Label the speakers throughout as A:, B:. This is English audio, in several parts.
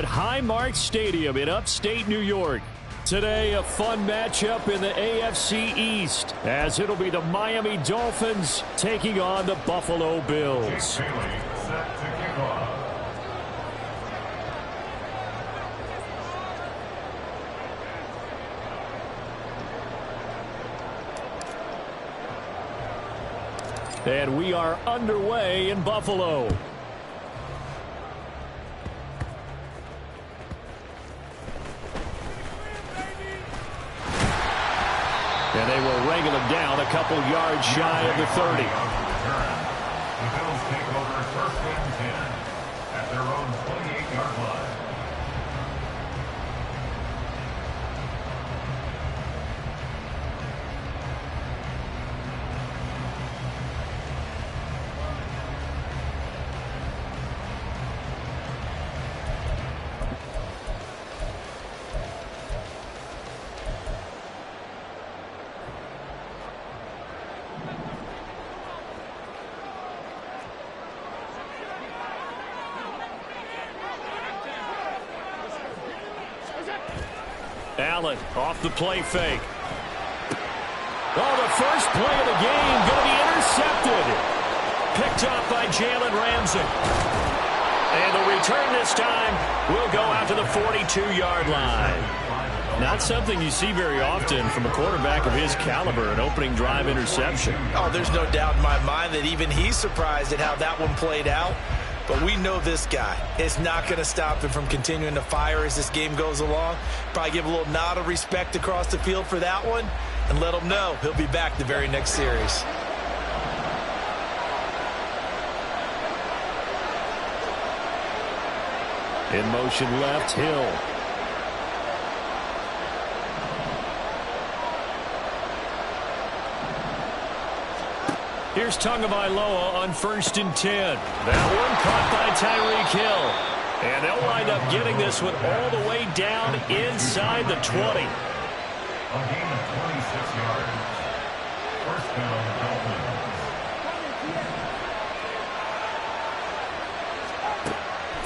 A: at Highmark Stadium in upstate New York. Today, a fun matchup in the AFC East, as it'll be the Miami Dolphins taking on the Buffalo Bills. And we are underway in Buffalo. And they will wrangle him down a couple yards shy of the 30.
B: The Bills take over first and 10 at their own 28-yard line.
A: Allen off the play fake. Oh, the first play of the game going to be intercepted. Picked off by Jalen Ramsey. And the return this time will go out to the 42-yard line. Not something you see very often from a quarterback of his caliber, an opening drive interception.
C: Oh, there's no doubt in my mind that even he's surprised at how that one played out. But we know this guy is not going to stop him from continuing to fire as this game goes along. Probably give a little nod of respect across the field for that one and let him know he'll be back the very next series.
A: In motion left, Hill. Here's Tagovailoa on 1st and 10. That one caught by Tyreek Hill. And they'll wind up getting this one all the way down inside the 20.
B: A gain of 26 yards. First down, Dolphins.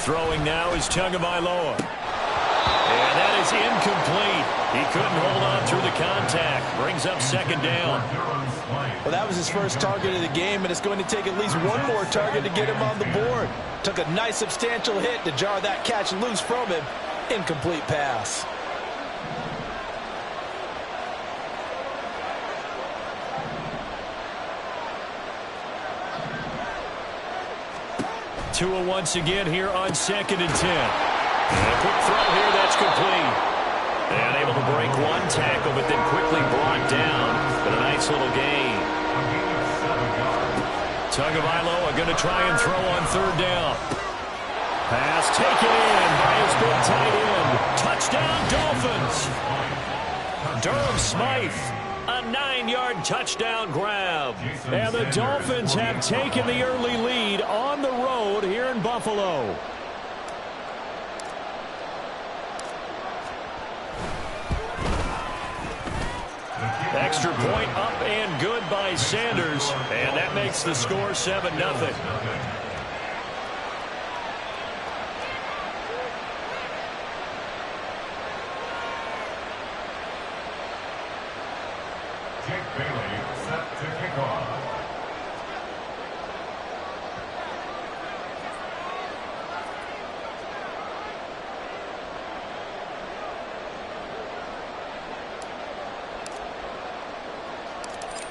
A: Throwing now is Tagovailoa. And that is incomplete. He couldn't hold on through the contact. Brings up 2nd down.
C: Well, that was his first target of the game, and it's going to take at least one more target to get him on the board. Took a nice substantial hit to jar that catch loose from him. Incomplete pass.
A: Tua once again here on 2nd and 10. And a quick throw here that's complete. And able to break one tackle, but then quickly brought down. But a nice little gain. Tagovailoa going to try and throw on 3rd down. Pass taken in by his big tight end. Touchdown, Dolphins. Durham Smythe, a 9-yard touchdown grab. And the Dolphins have taken the early lead on the road here in Buffalo. Extra point up and good by Sanders. And that makes the score 7-0.
B: Jake Bailey set to kick off.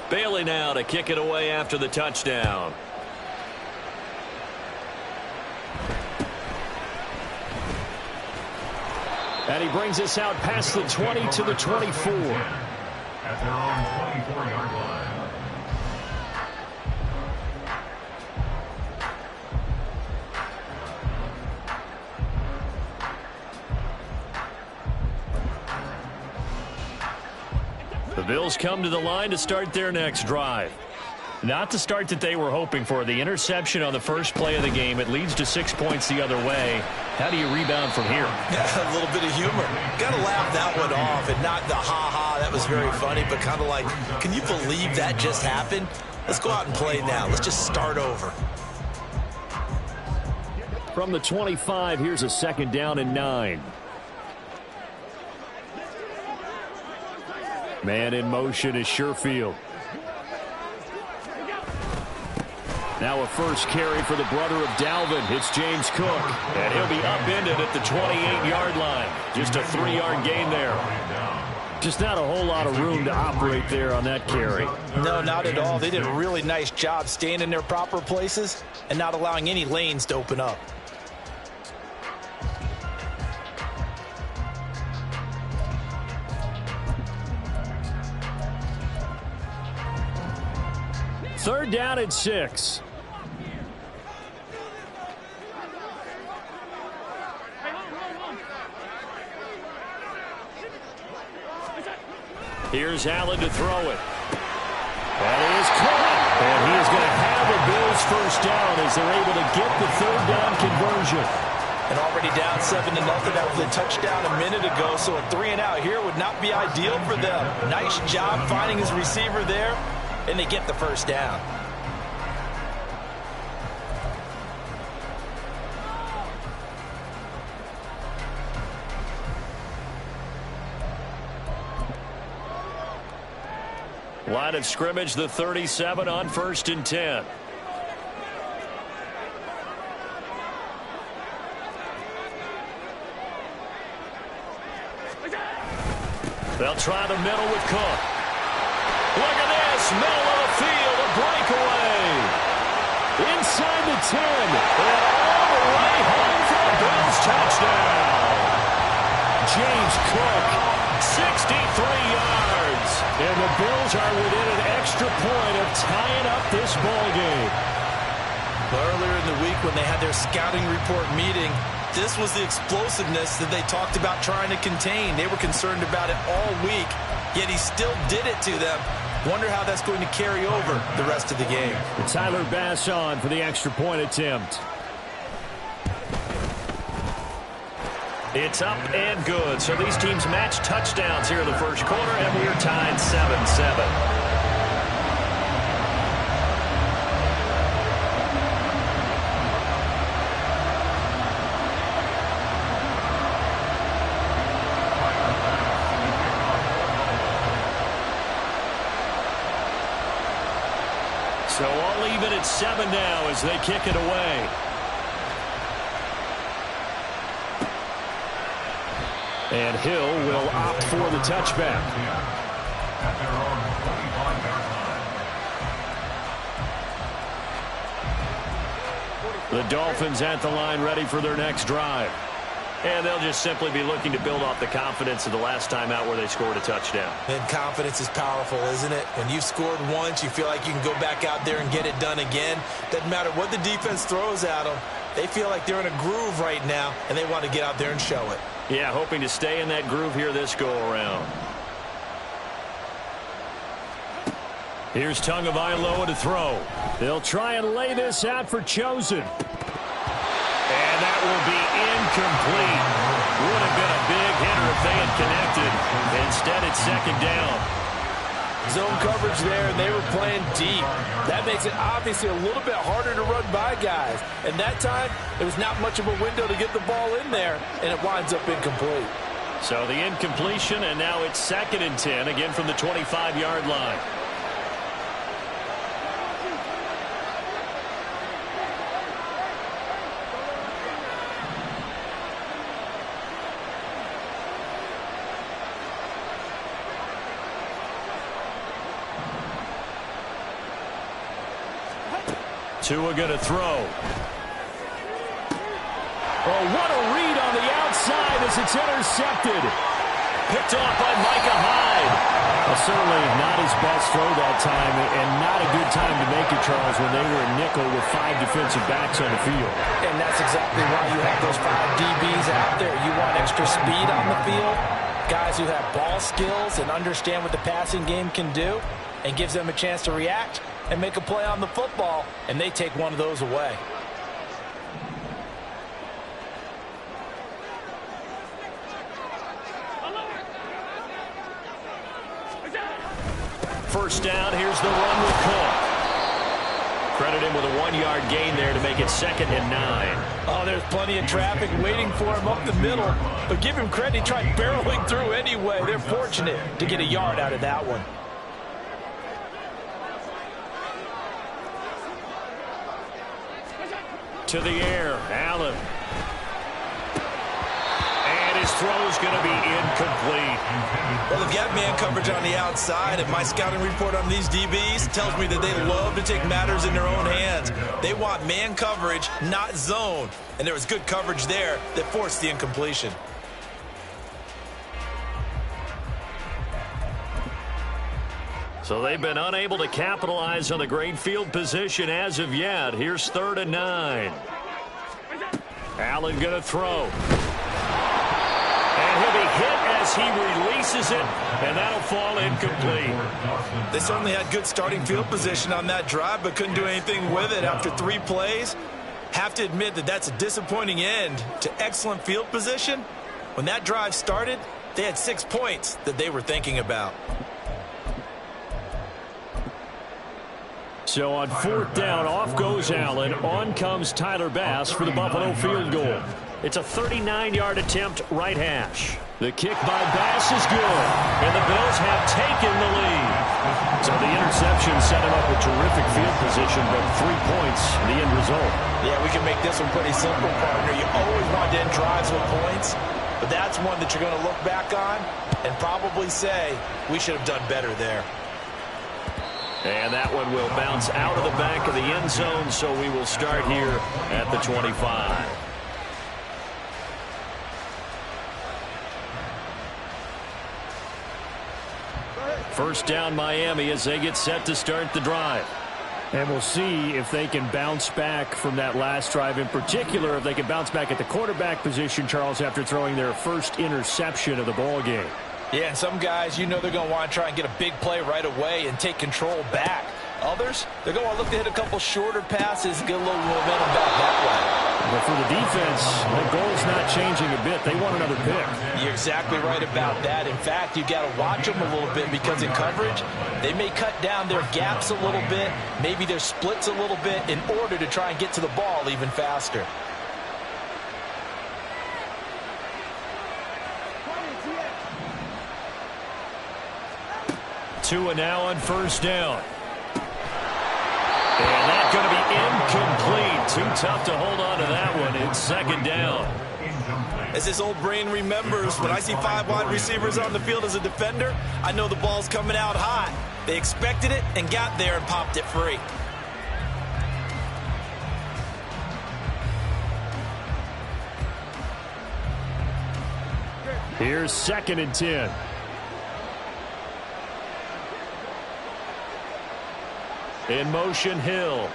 A: Bailey now to kick it away after the touchdown. And he brings us out past the 20 to the 24.
B: At their own 24-yard line.
A: The Bills come to the line to start their next drive. Not the start that they were hoping for. The interception on the first play of the game. It leads to 6 points the other way. How do you rebound from here?
C: Yeah, a little bit of humor. Got to laugh that one off and not the ha-ha. That was very funny, but kind of like, can you believe that just happened? Let's go out and play now. Let's just start over.
A: From the 25, here's a 2nd down and 9. Man in motion is Sherfield. Now a first carry for the brother of Dalvin. It's James Cook. And he'll be upended at the 28-yard line. Just a 3-yard gain there. Just not a whole lot of room to operate there on that carry.
C: No, not at all. They did a really nice job staying in their proper places and not allowing any lanes to open up.
A: Third down and 6. Here's Allen to throw it. That is caught. And he is going to have a Bills first down as they're able to get the 3rd down conversion.
C: And already down 7-0 after the touchdown a minute ago, so a 3-and-out here would not be ideal for them. Nice job finding his receiver there, and they get the first down.
A: Line of scrimmage, the 37 on 1st and 10. They'll try the middle with Cook. Look at this, middle of the field, a breakaway. Inside the 10, and all the way home for a Bills touchdown. James Cook, 63 yards. And the Bills are within an extra point of tying up this ball game.
C: Earlier in the week when they had their scouting report meeting, this was the explosiveness that they talked about trying to contain. They were concerned about it all week, yet he still did it to them. Wonder how that's going to carry over the rest of the game.
A: And Tyler Bass on for the extra point attempt. It's up and good. So these teams match touchdowns here in the first quarter, and we're tied 7-7. So all even at 7 now as they kick it away. And Hill will opt for the touchback.
B: At their own 25-yard line.
A: The Dolphins at the line ready for their next drive. And they'll just simply be looking to build off the confidence of the last time out where they scored a touchdown.
C: And confidence is powerful, isn't it? When you've scored once, you feel like you can go back out there and get it done again. Doesn't matter what the defense throws at them. They feel like they're in a groove right now, and they want to get out there and show it.
A: Yeah, hoping to stay in that groove here this go-around. Here's Tagovailoa to throw. They'll try and lay this out for Chosen. And that will be incomplete. Would have been a big hitter if they had connected. Instead, it's 2nd down.
C: Zone coverage there, and they were playing deep. That makes it obviously a little bit harder to run by guys. And that time, there was not much of a window to get the ball in there, and it winds up incomplete.
A: So the incompletion, and now it's 2nd and 10, again from the 25-yard line. Tua going to throw. Oh, what a read on the outside as it's intercepted. Picked off by Micah Hyde. Well, certainly not his best throw that time, and not a good time to make it, Charles, when they were a nickel with 5 defensive backs on the field.
C: And that's exactly why you have those 5 DBs out there. You want extra speed on the field, guys who have ball skills and understand what the passing game can do, and gives them a chance to react and make a play on the football, and they take one of those away. First down, here's the run with Cook.
A: Credit him with a 1-yard gain there to make it 2nd and 9.
C: Oh, there's plenty of traffic waiting for him up the middle. But give him credit, he tried barreling through anyway. They're fortunate to get a yard out of that one.
A: To the air, Allen. And his throw's going to be incomplete.
C: Well, they've got man coverage on the outside, and my scouting report on these DBs tells me that they love to take matters in their own hands. They want man coverage, not zone. And there was good coverage there that forced the incompletion.
A: So they've been unable to capitalize on the great field position as of yet. Here's 3rd and 9. Allen going to throw. And he'll be hit as he releases it, and that'll fall incomplete.
C: They certainly had good starting field position on that drive, but couldn't do anything with it after 3 plays. Have to admit that that's a disappointing end to excellent field position. When that drive started, they had 6 points that they were thinking about.
A: So on 4th down, off goes Allen. On comes Tyler Bass for the Buffalo field goal. It's a 39-yard attempt, right hash. The kick by Bass is good, and the Bills have taken the lead. So the interception set him up with terrific field position, but 3 points, the end result.
C: Yeah, we can make this one pretty simple, partner. You always want to end drives with points, but that's one that you're going to look back on and probably say, we should have done better there.
A: And that one will bounce out of the back of the end zone, so we will start here at the 25. First down, Miami, as they get set to start the drive. And we'll see if they can bounce back from that last drive in particular, if they can bounce back at the quarterback position, Charles, after throwing their first interception of the ball game.
C: Yeah, and some guys, you know they're going to want to try and get a big play right away and take control back. Others, they're going to want to look to hit a couple shorter passes and get a little momentum back that way.
A: But for the defense, the goal's not changing a bit. They want another pick.
C: You're exactly right about that. In fact, you've got to watch them a little bit because in coverage, they may cut down their gaps a little bit, maybe their splits a little bit in order to try and get to the ball even faster.
A: Tua now on first down. And that's going to be incomplete. Too tough to hold on to that one. It's 2nd down.
C: As his old brain remembers, when I see 5 wide receivers on the field as a defender, I know the ball's coming out hot. They expected it and got there and popped it free.
A: Here's 2nd and 10. In motion, Hill.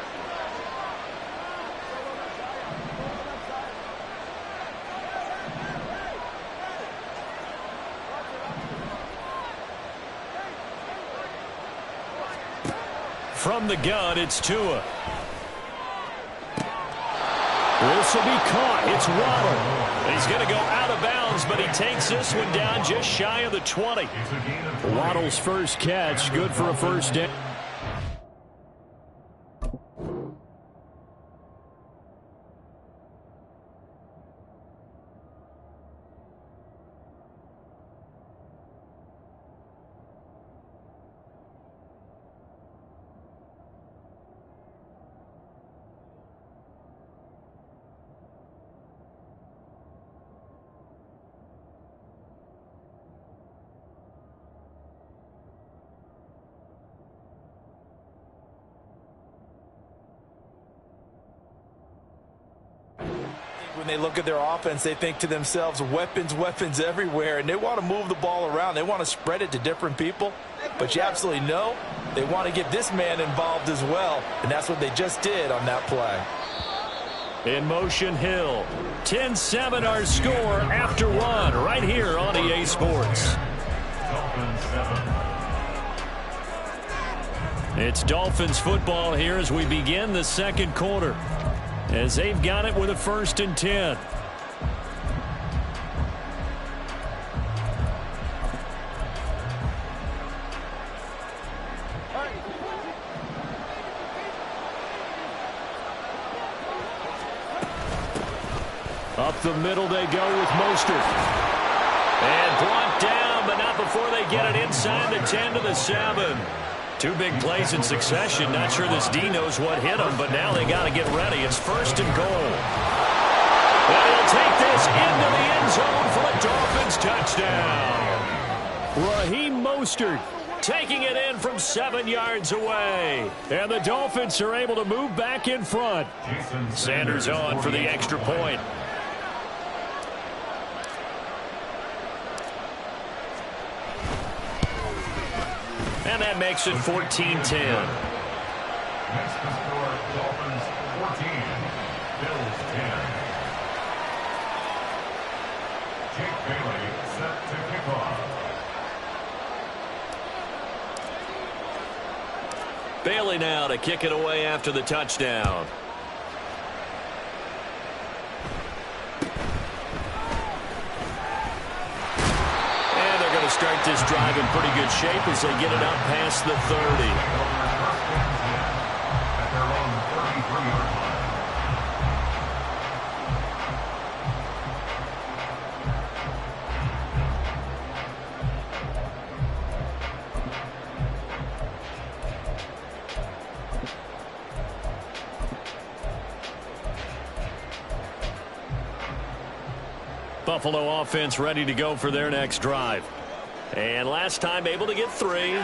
A: From the gun, it's Tua. This will be caught. It's Waddle. He's going to go out of bounds, but he takes this one down just shy of the 20. Waddle's first catch, good for a first down.
C: When they look at their offense, they think to themselves, weapons, weapons everywhere, and they want to move the ball around. They want to spread it to different people, but you absolutely know they want to get this man involved as well, and that's what they just did on that play.
A: In motion, Hill. 10-7 our score after 1 right here on EA Sports. It's Dolphins football here as we begin the second quarter, as they've got it with a 1st and 10. Up the middle they go with Mostert. And brought down, but not before they get it inside the 10 to the 7. Two big plays in succession. Not sure this D knows what hit them, but now they got to get ready. It's 1st and goal. And he'll take this into the end zone for a Dolphins touchdown. Raheem Mostert taking it in from 7 yards away. And the Dolphins are able to move back in front. Sanders on for the extra point. And that makes it 14-10.
B: Next to score, Dolphins 14, Bills 10. Jake Bailey set to kick off.
A: Bailey now to kick it away after the touchdown. And they're going to start this drive in pretty good shape as they get it up past the 30.
B: At their own 33-yard line.
A: Buffalo offense ready to go for their next drive. And last time able to get 3.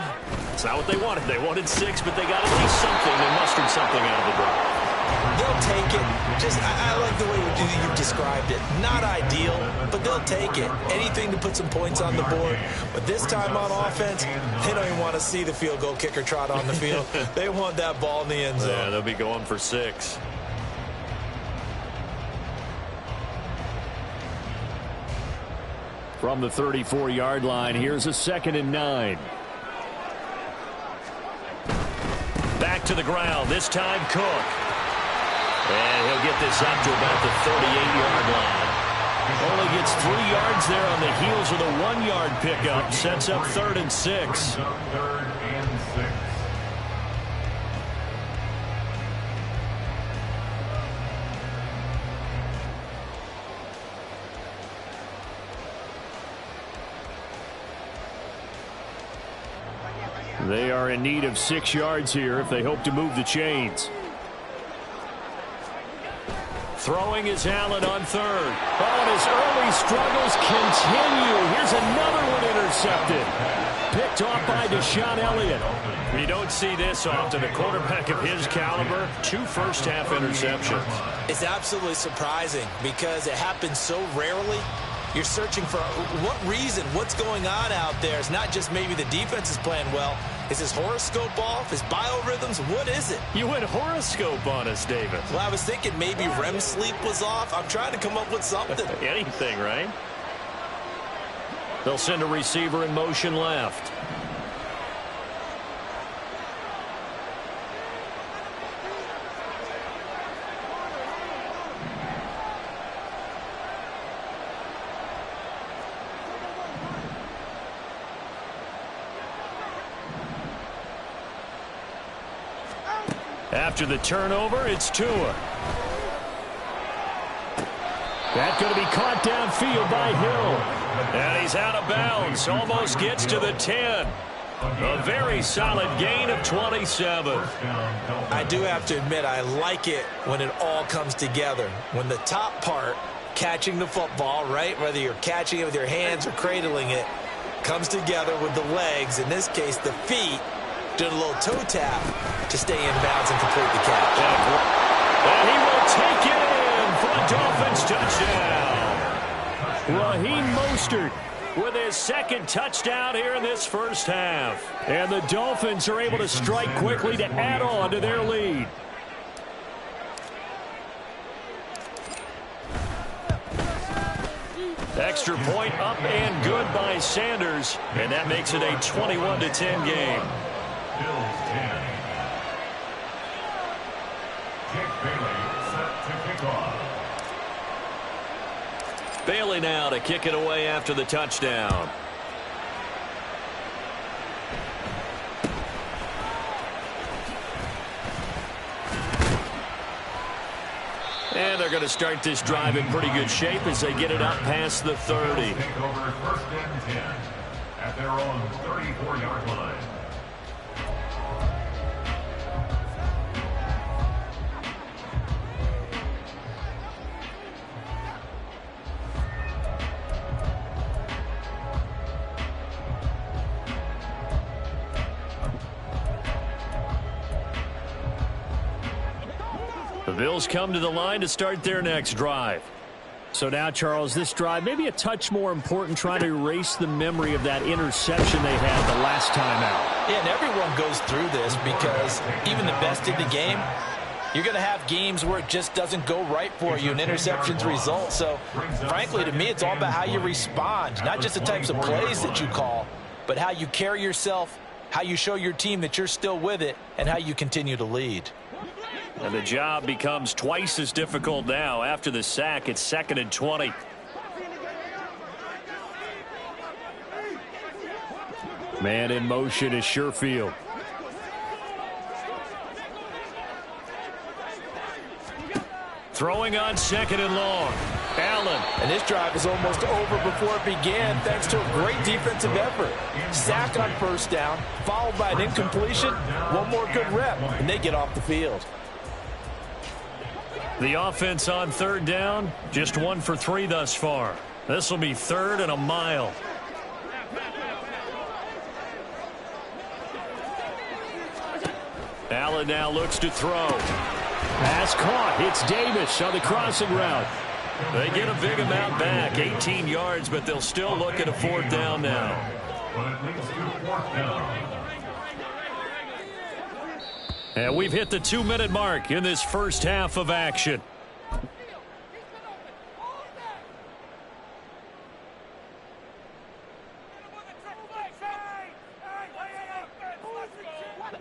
A: It's not what they wanted. They wanted 6, but they got at least something. They mustered something out of the drive.
C: They'll take it. I like the way you described it. Not ideal, but they'll take it. Anything to put some points on the board. But this time on offense, they don't even want to see the field goal kicker trot on the field. They want that ball in the end zone.
A: Yeah, they'll be going for 6. From the 34-yard line, here's a 2nd and 9. Back to the ground, this time Cook. And he'll get this up to about the 38-yard line. Only gets 3 yards there on the heels of the 1-yard pickup. Sets up 3rd and 6.
B: 3rd and 6.
A: They are in need of 6 yards here if they hope to move the chains. Throwing is Allen on 3rd. Oh, and his early struggles continue. Here's another one intercepted. Picked off by Deshaun Elliott. You don't see this often. A quarterback of his caliber, 2 first-half interceptions.
C: It's absolutely surprising because it happens so rarely. You're searching for what reason, what's going on out there. It's not just maybe the defense is playing well. Is his horoscope off? His biorhythms? What is it?
A: You went horoscope on us, David.
C: Well, I was thinking maybe REM sleep was off. I'm trying to come up with something.
A: Anything, right? They'll send a receiver in motion left. After the turnover, it's Tua. That's going to be caught downfield by Hill. And he's out of bounds. Almost gets to the 10. A very solid gain of 27.
C: I do have to admit, I like it when it all comes together. When the top part, catching the football, right, whether you're catching it with your hands or cradling it, comes together with the legs, in this case the feet, did a little toe tap to stay in bounds and complete the catch.
A: And he will take it in for a Dolphins touchdown. Raheem Mostert with his 2nd touchdown here in this first half. And the Dolphins are able to strike quickly to add on to their lead. Extra point up and good by Sanders. And that makes it a 21-10 game.
B: Bills 10. Jake Bailey set to kick off.
A: Bailey now to kick it away after the touchdown. And they're going to start this drive in pretty good shape as they get it up past the 30.
B: Take over 1st and 10 at their own 34-yard line.
A: The Bills come to the line to start their next drive. So now, Charles, this drive maybe a touch more important, trying to erase the memory of that interception they had the last time out.
C: Yeah, and everyone goes through this because even the best in the game, you're going to have games where it just doesn't go right for you and interceptions result. So, frankly, to me, it's all about how you respond, not just the types of plays that you call, but how you carry yourself, how you show your team that you're still with it, and how you continue to lead.
A: And the job becomes twice as difficult now. After the sack, it's 2nd and 20. Man in motion is Sherfield. Throwing on 2nd and long. Allen.
C: And this drive is almost over before it began thanks to a great defensive effort. Sack on 1st down, followed by an incompletion. One more good rep, and they get off the field.
A: The offense on 3rd down, just 1 for 3 thus far. This will be 3rd and a mile. Allen now looks to throw. Pass caught. It's Davis on the crossing route. They get a big amount back, 18 yards, but they'll still look at a 4th down now.
B: But it leads to 4th down.
A: And we've hit the 2-minute mark in this first half of action.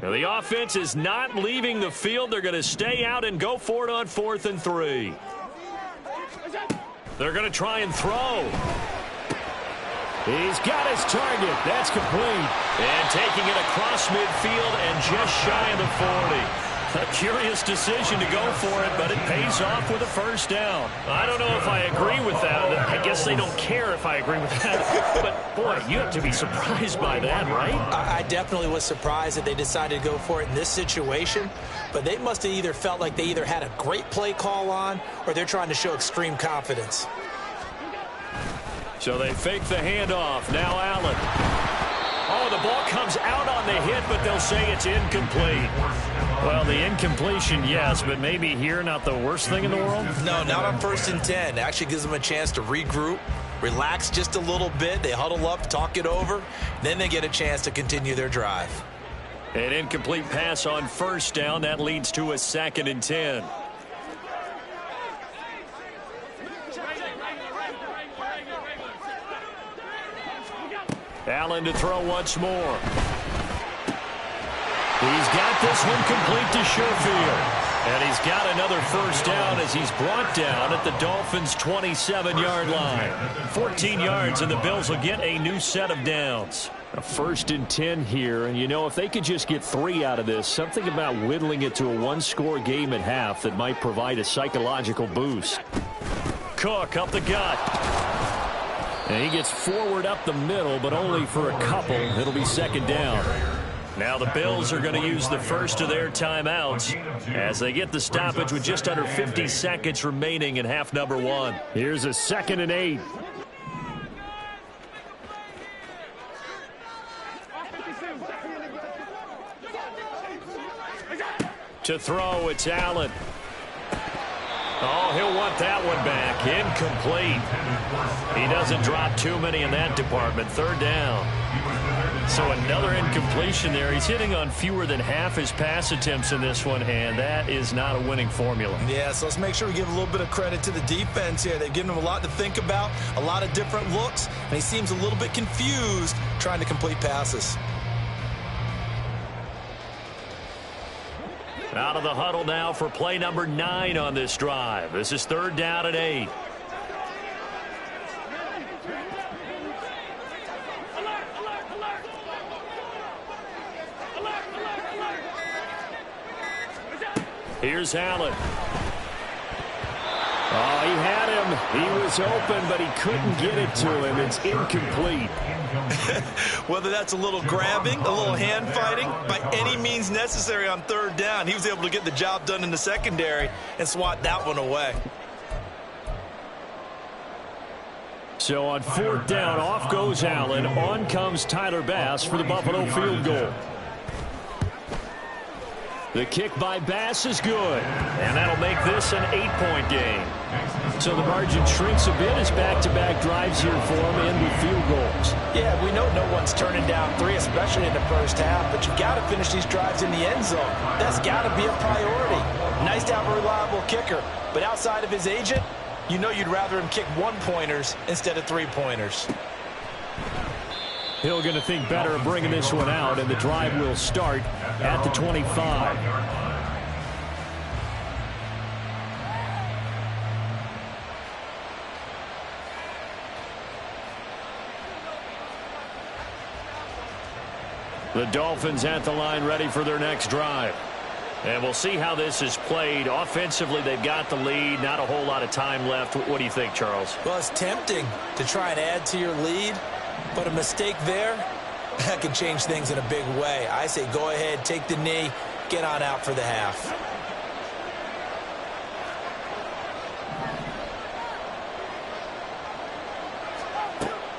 A: Now the offense is not leaving the field. They're going to stay out and go for it on 4th and 3. They're going to try and throw. He's got his target. That's complete. And taking it across midfield and just shy of the 40. A curious decision to go for it, but it pays off with a 1st down. I don't know if I agree with that. I guess they don't care if I agree with that. But, boy, you have to be surprised by that, right?
C: I definitely was surprised that they decided to go for it in this situation. But they must have either felt like they either had a great play call on or they're trying to show extreme confidence.
A: So they fake the handoff. Now Allen. Oh, the ball comes out on the hit, but they'll say it's incomplete. Well, the incompletion, yes, but maybe here not the worst thing in the world?
C: No, not on 1st and 10. It actually gives them a chance to regroup, relax just a little bit. They huddle up, talk it over. Then they get a chance to continue their drive.
A: An incomplete pass on 1st down. That leads to a 2nd and 10. Allen to throw once more. He's got this one complete to Sherfield. And he's got another 1st down as he's brought down at the Dolphins' 27-yard line. 14 yards, and the Bills will get a new set of downs. A 1st and 10 here, and you know, if they could just get 3 out of this, something about whittling it to a 1-score game at half that might provide a psychological boost. Cook up the gut. And he gets forward up the middle, but only for a couple. It'll be 2nd down. Now the Bills are going to use the first of their timeouts as they get the stoppage with just under 50 seconds remaining in half number 1. Here's a 2nd and 8. To throw, it's Allen. Oh, he'll want that one back. Incomplete. He doesn't drop too many in that department. 3rd down. So another incompletion there. He's hitting on fewer than half his pass attempts in this one, and that is not a winning formula.
C: Yeah, so let's make sure we give a little bit of credit to the defense here. They've given him a lot to think about, a lot of different looks, and he seems a little bit confused trying to complete passes.
A: Out of the huddle now for play number 9 on this drive. This is 3rd down and 8. Here's Allen. Oh, he had him. He was open, but he couldn't get it to him. It's incomplete.
C: Whether that's a little grabbing, a little hand fighting, by any means necessary on third down, he was able to get the job done in the secondary and swat that one away.
A: So on fourth down, off goes Allen. On comes Tyler Bass for the Buffalo field goal. The kick by Bass is good, and that'll make this an 8-point game. So the margin shrinks a bit as back-to-back drives here for him and with field goals.
C: Yeah, we know no one's turning down 3, especially in the first half, but you've got to finish these drives in the end zone. That's got to be a priority. Nice to have a reliable kicker, but outside of his agent, you know you'd rather him kick 1-pointers instead of 3-pointers.
A: Hill going to think better of bringing this one out, and the drive will start at the 25. The Dolphins at the line ready for their next drive. And we'll see how this is played. Offensively, they've got the lead. Not a whole lot of time left. What do you think, Charles?
C: Well, it's tempting to try and add to your lead. But a mistake there, that can change things in a big way. I say go ahead, take the knee, get on out for the half.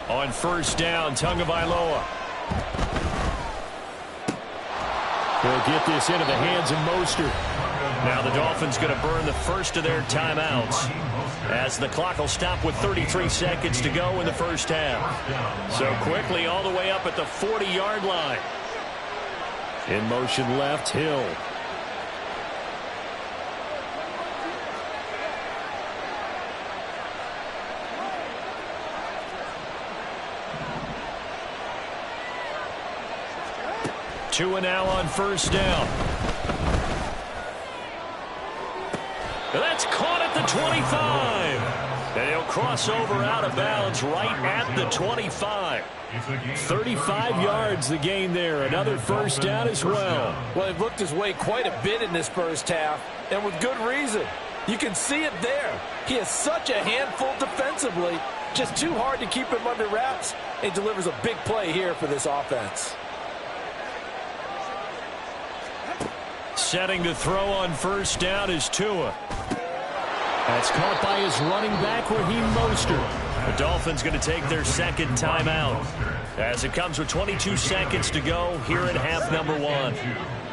A: On first down, Tagovailoa. They'll get this into the hands of Mostert. Now the Dolphins going to burn the first of their timeouts as the clock will stop with 33 seconds to go in the first half. So quickly all the way up at the 40-yard line. In motion left, Hill. Tua now on first down. That's caught at the 25. And he'll cross over out of bounds right at the 25. 35 yards the gain there. Another first down as well.
C: Well, he looked his way quite a bit in this first half, and with good reason. You can see it there. He is such a handful defensively. Just too hard to keep him under wraps, and delivers a big play here for this offense.
A: Setting to throw on first down is Tua. That's caught by his running back, Raheem Mostert. The Dolphins going to take their second timeout as it comes with 22 seconds to go here in half number 1.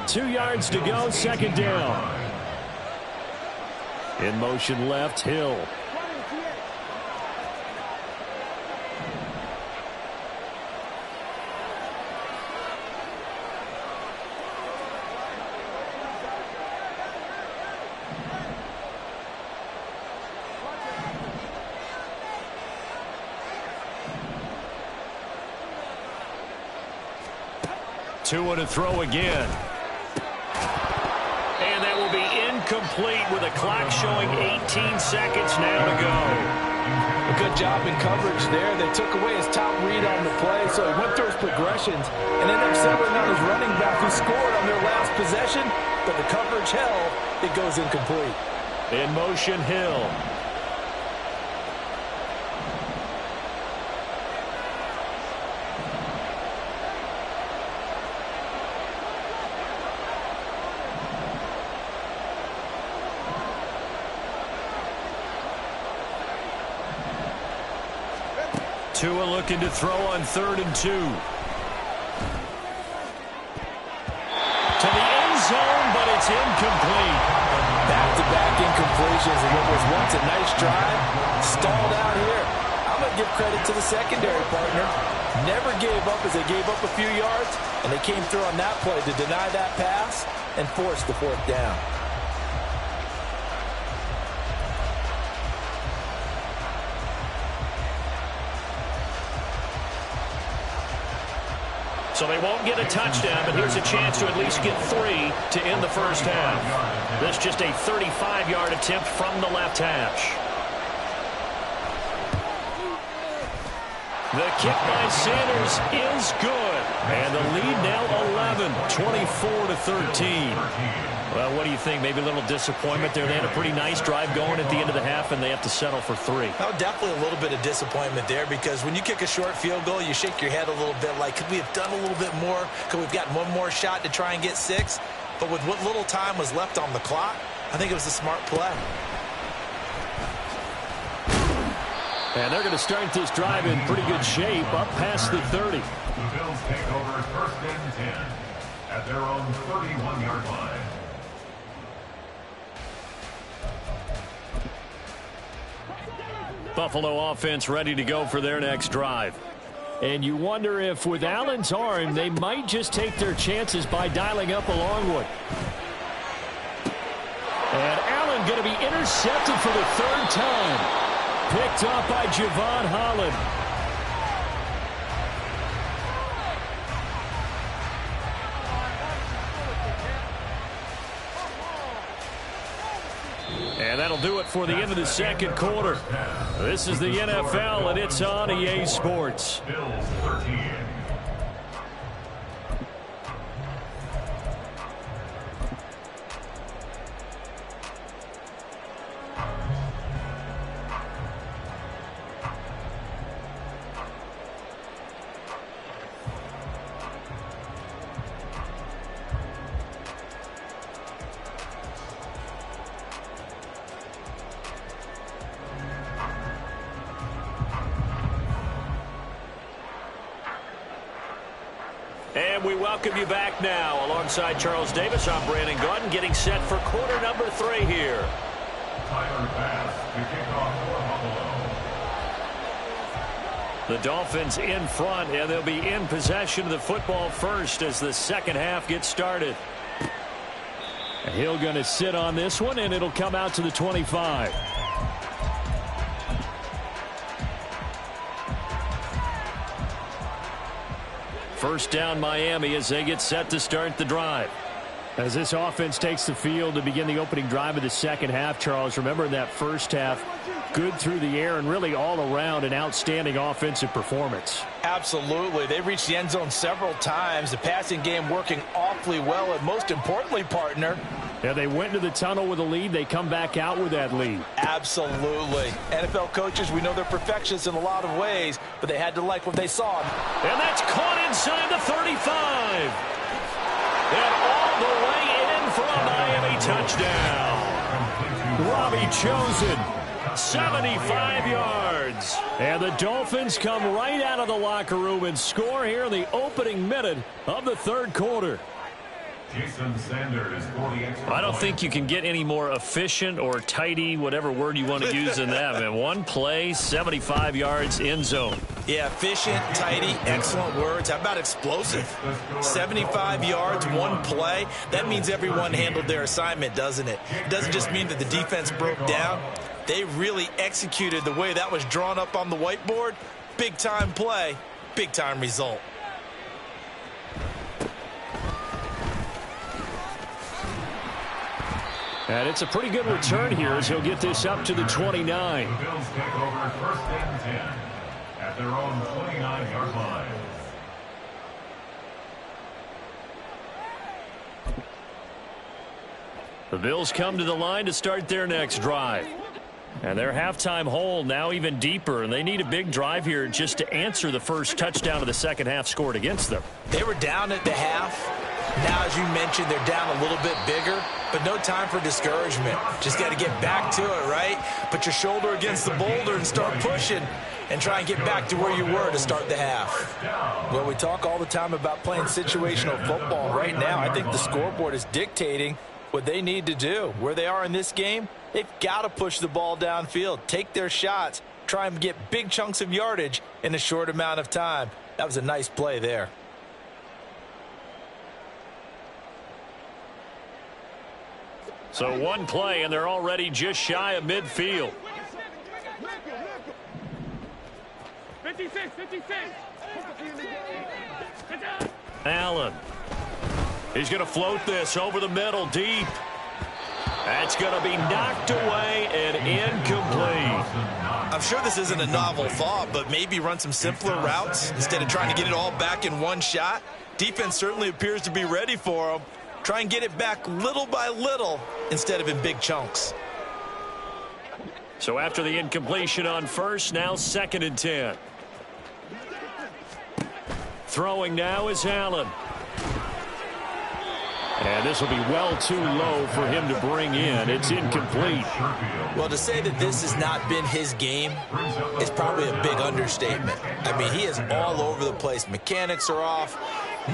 A: 2 yards to go, second down. In motion left, Hill. Tua to throw again. And that will be incomplete with a clock showing 18 seconds now to go.
C: A good job in coverage there. They took away his top read on the play, so he went through his progressions and ended up settling on his running back who scored on their last possession, but the coverage held. It goes incomplete.
A: In motion, Hill. Tua looking to throw on 3rd and 2. To the end zone, but it's incomplete.
C: Back-to-back incompletions, and what was once a nice drive stalled out here. I'm going to give credit to the secondary partner. Never gave up as they gave up a few yards, and they came through on that play to deny that pass and force the 4th down.
A: So they won't get a touchdown, but here's a chance to at least get 3 to end the first half. This just a 35-yard attempt from the left hash. The kick by Sanders is good. And the lead now 11, 24-13. Well, what do you think? Maybe a little disappointment there. They had a pretty nice drive going at the end of the half, and they have to settle for 3.
C: Oh, definitely a little bit of disappointment there, because when you kick a short field goal, you shake your head a little bit like, could we have done a little bit more? Could we have gotten one more shot to try and get 6? But with what little time was left on the clock, I think it was a smart play.
A: And they're going to start this drive in pretty good shape, up past the 30.
B: The Bills take over 1st and 10 at their own 31-yard line.
A: Buffalo offense ready to go for their next drive. And you wonder if with Allen's arm, they might just take their chances by dialing up a long one. And Allen going to be intercepted for the 3rd time. Picked up by Javon Holland. And that'll do it for the end of the 2nd quarter. This is the NFL, and it's on EA Sports.
B: Bills 13.
A: And we welcome you back now. Alongside Charles Davis, I'm Brandon Gordon, getting set for quarter number 3 here.
B: Tyler Bass to kick off for Buffalo.
A: The Dolphins in front, and they'll be in possession of the football first as the 2nd half gets started. Hill going to sit on this one, and it'll come out to the 25. First down Miami as they get set to start the drive. As this offense takes the field to begin the opening drive of the 2nd half, Charles, remember in that 1st half, good through the air and really all around an outstanding offensive performance.
C: Absolutely. They reached the end zone several times. The passing game working awfully well, and most importantly, partner,
A: yeah, they went into the tunnel with a lead. They come back out with that lead.
C: Absolutely. NFL coaches, we know they're perfectionists in a lot of ways, but they had to like what they saw.
A: And that's caught inside the 35. And all the way in for a Miami touchdown. Robbie Chosen, 75 yards. And the Dolphins come right out of the locker room and score here in the opening minute of the 3rd quarter.
B: Jason Sanders, 40 extra
A: I don't
B: points.
A: think you can get any more efficient or tidy, whatever word you want to use in that. Man, one play, 75 yards, end zone.
C: Yeah, efficient, tidy, excellent words. How about explosive? 75 yards, one play. That means everyone handled their assignment, doesn't it? It doesn't just mean that the defense broke down. They really executed the way that was drawn up on the whiteboard. Big-time play, big-time result.
A: And it's a pretty good return here as he'll get this up to the 29.
B: The Bills take over 1st and 10 at their own 29-yard line.
A: The Bills come to the line to start their next drive. And their halftime hole now even deeper, and they need a big drive here just to answer the first touchdown of the 2nd half scored against them.
C: They were down at the half. Now, as you mentioned, they're down a little bit bigger, but no time for discouragement. Just got to get back to it, right? Put your shoulder against the boulder and start pushing and try and get back to where you were to start the half. Well, we talk all the time about playing situational football. Right now, I think the scoreboard is dictating what they need to do. Where they are in this game, they've got to push the ball downfield, take their shots, try and get big chunks of yardage in a short amount of time. That was a nice play there.
A: So one play, and they're already just shy of midfield.
D: 56.
A: Allen. He's going to float this over the middle deep. That's going to be knocked away and incomplete.
C: I'm sure this isn't a novel thought, but maybe run some simpler routes instead of trying to get it all back in one shot. Defense certainly appears to be ready for him. Try and get it back little by little instead of in big chunks.
A: So after the incompletion on first, now 2nd and 10. Throwing now is Allen. And this will be well too low for him to bring in. It's incomplete.
C: Well, to say that this has not been his game is probably a big understatement. I mean, he is all over the place. Mechanics are off,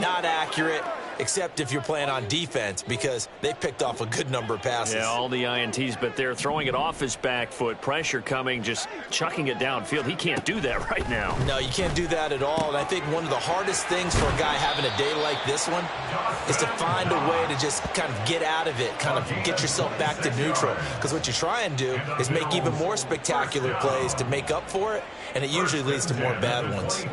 C: not accurate, except if you're playing on defense, because they picked off a good number of passes.
A: Yeah, all the INTs, but they're throwing it off his back foot. Pressure coming, just chucking it downfield. He can't do that right now.
C: No, you can't do that at all. And I think one of the hardest things for a guy having a day like this one is to find a way to just kind of get out of it, kind of get yourself back to neutral. Because what you try and do is make even more spectacular plays to make up for it, and it usually leads to more bad ones.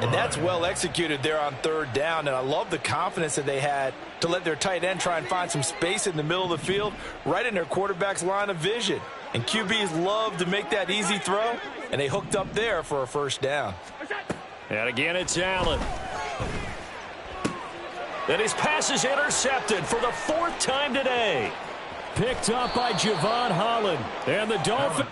C: And that's well executed there on 3rd down, and I love the confidence that they had to let their tight end try and find some space in the middle of the field, right in their quarterback's line of vision. And QBs love to make that easy throw, and they hooked up there for a 1st down.
A: And again, it's Allen. And his pass is intercepted for the 4th time today. Picked up by Javon Holland. And the Dolphins.